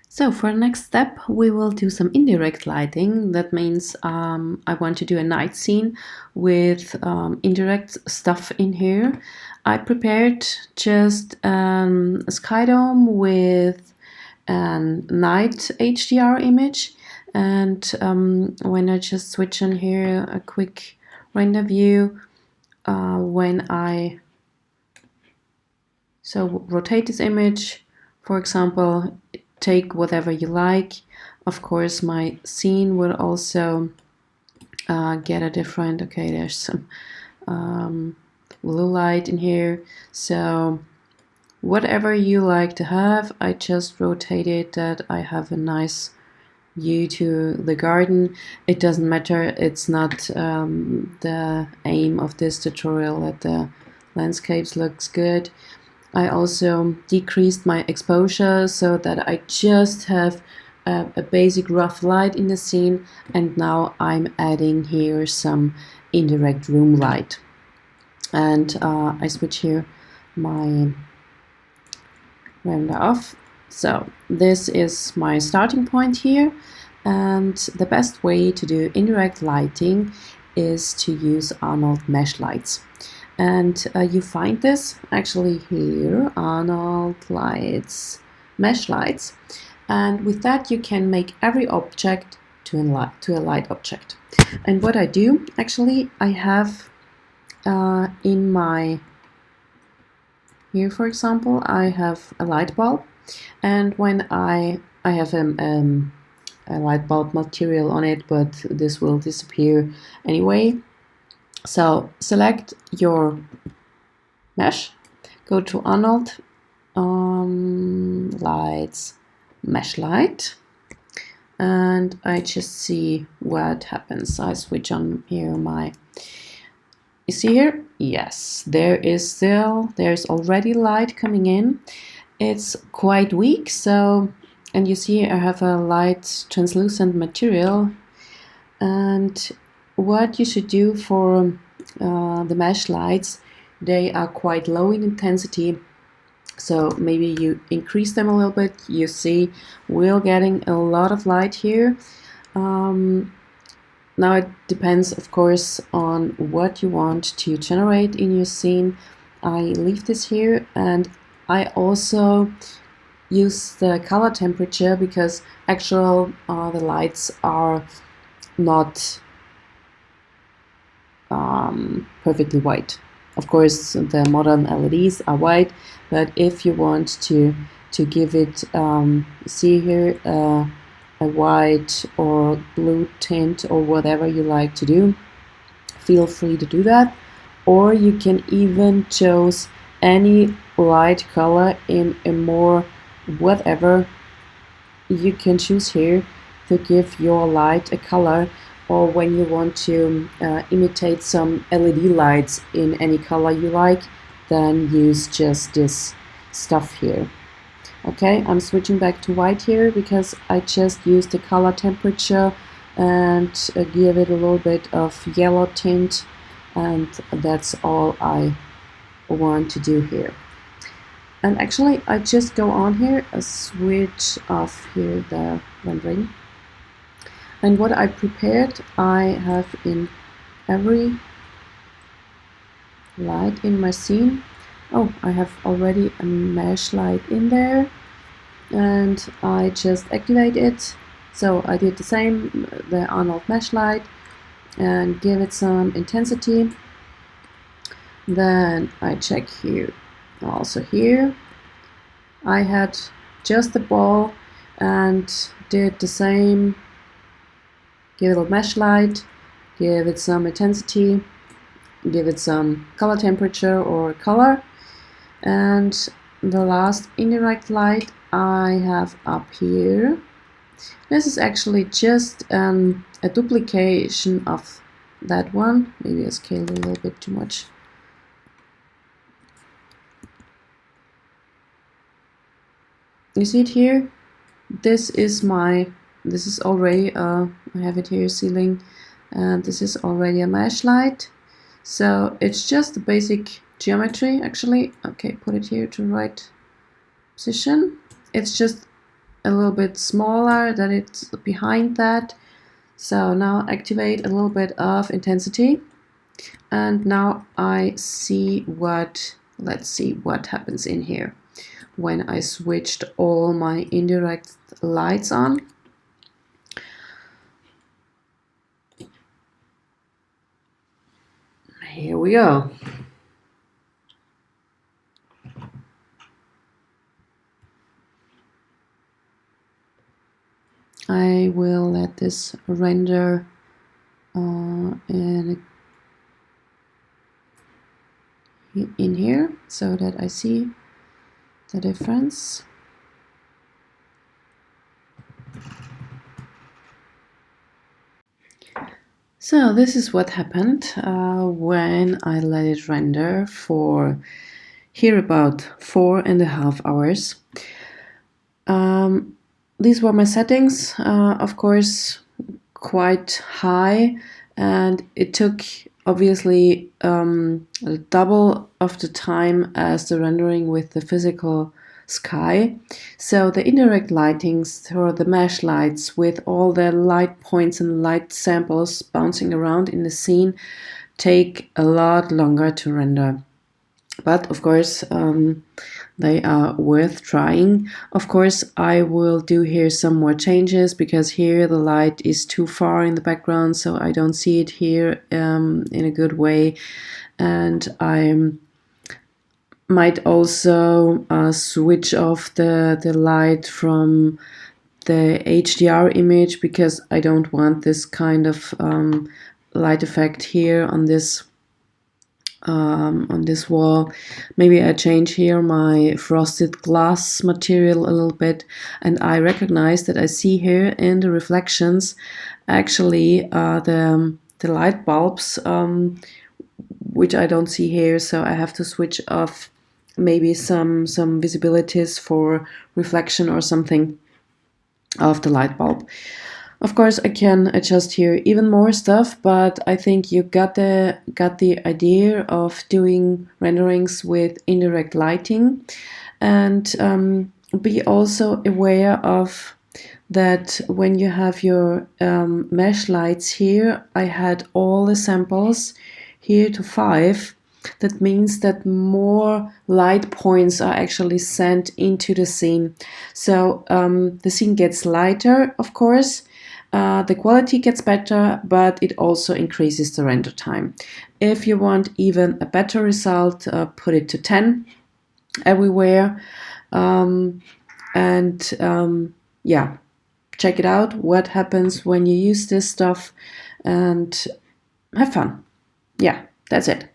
So for the next step, we will do some indirect lighting. That means I want to do a night scene with indirect stuff in here. I prepared just a sky dome with a night HDR image. And when I just switch on here a quick render view, when I rotate this image, for example, take whatever you like. Of course, my scene will also get a different, okay, there's some blue light in here. So whatever you like to have, I just rotated that I have a nice view to the garden. It doesn't matter, it's not the aim of this tutorial that the landscapes looks good. I also decreased my exposure so that I just have a basic rough light in the scene, and now I'm adding here some indirect room light. And I switch here my render off. So this is my starting point here, and the best way to do indirect lighting is to use Arnold mesh lights. And you find this actually here, Arnold lights, mesh lights. And with that you can make every object to a light object. And what I do, actually, I have in my, here for example, I have a light bulb. And when I have a light bulb material on it, but this will disappear anyway. So select your mesh, go to Arnold, lights, mesh light, and I just see what happens. I switch on here my, you see here? Yes, there's already light coming in. It's quite weak, so, and you see I have a light translucent material. And what you should do for the mesh lights, they are quite low in intensity, so maybe you increase them a little bit. You see we're getting a lot of light here. Now it depends, of course, on what you want to generate in your scene. I leave this here, and I also use the color temperature because actual the lights are not perfectly white. Of course, the modern LEDs are white, but if you want to give it, see here, a white or blue tint or whatever you like to do, feel free to do that. Or you can even choose any light color in a more whatever you can choose here to give your light a color. Or when you want to imitate some LED lights in any color you like, then use just this stuff here. Okay, I'm switching back to white here because I just used the color temperature and give it a little bit of yellow tint, and that's all I want to do here. And actually I just go on here, switch off here the rendering. And what I prepared, I have in every light in my scene. Oh, I have already a mesh light in there, and I just activate it. So I did the same, the Arnold mesh light, and give it some intensity. Then I check here, also here. I had just the ball and did the same. Give it a mesh light, give it some intensity, give it some color temperature or color. And the last indirect light I have up here. This is actually just a duplication of that one. Maybe I scaled a little bit too much. You see it here? This is already, I have it here, ceiling, and this is already a mesh light. So it's just the basic geometry, actually. Okay, put it here to the right position. It's just a little bit smaller that it's behind that. So now activate a little bit of intensity. And now I see let's see what happens in here when I switched all my indirect lights on. Here we go. I will let this render in here so that I see the difference. So this is what happened when I let it render for here about 4.5 hours. These were my settings, of course, quite high, and it took obviously double of the time as the rendering with the physical sky. So the indirect lightings or the mesh lights with all the light points and light samples bouncing around in the scene take a lot longer to render. But of course, they are worth trying. Of course, I will do here some more changes because here the light is too far in the background, so I don't see it here in a good way. And I might also switch off the light from the HDR image because I don't want this kind of light effect here on this wall. Maybe I change here my frosted glass material a little bit, and I recognize that I see here in the reflections actually the light bulbs, which I don't see here, so I have to switch off maybe some visibilities for reflection or something of the light bulb. Of course, I can adjust here even more stuff, but I think you got the idea of doing renderings with indirect lighting. And be also aware of that when you have your mesh lights here, I had all the samples here to 5. That means that more light points are actually sent into the scene. So the scene gets lighter, of course. The quality gets better, but it also increases the render time. If you want even a better result, put it to 10 everywhere. Yeah, check it out, what happens when you use this stuff, and have fun. Yeah, that's it.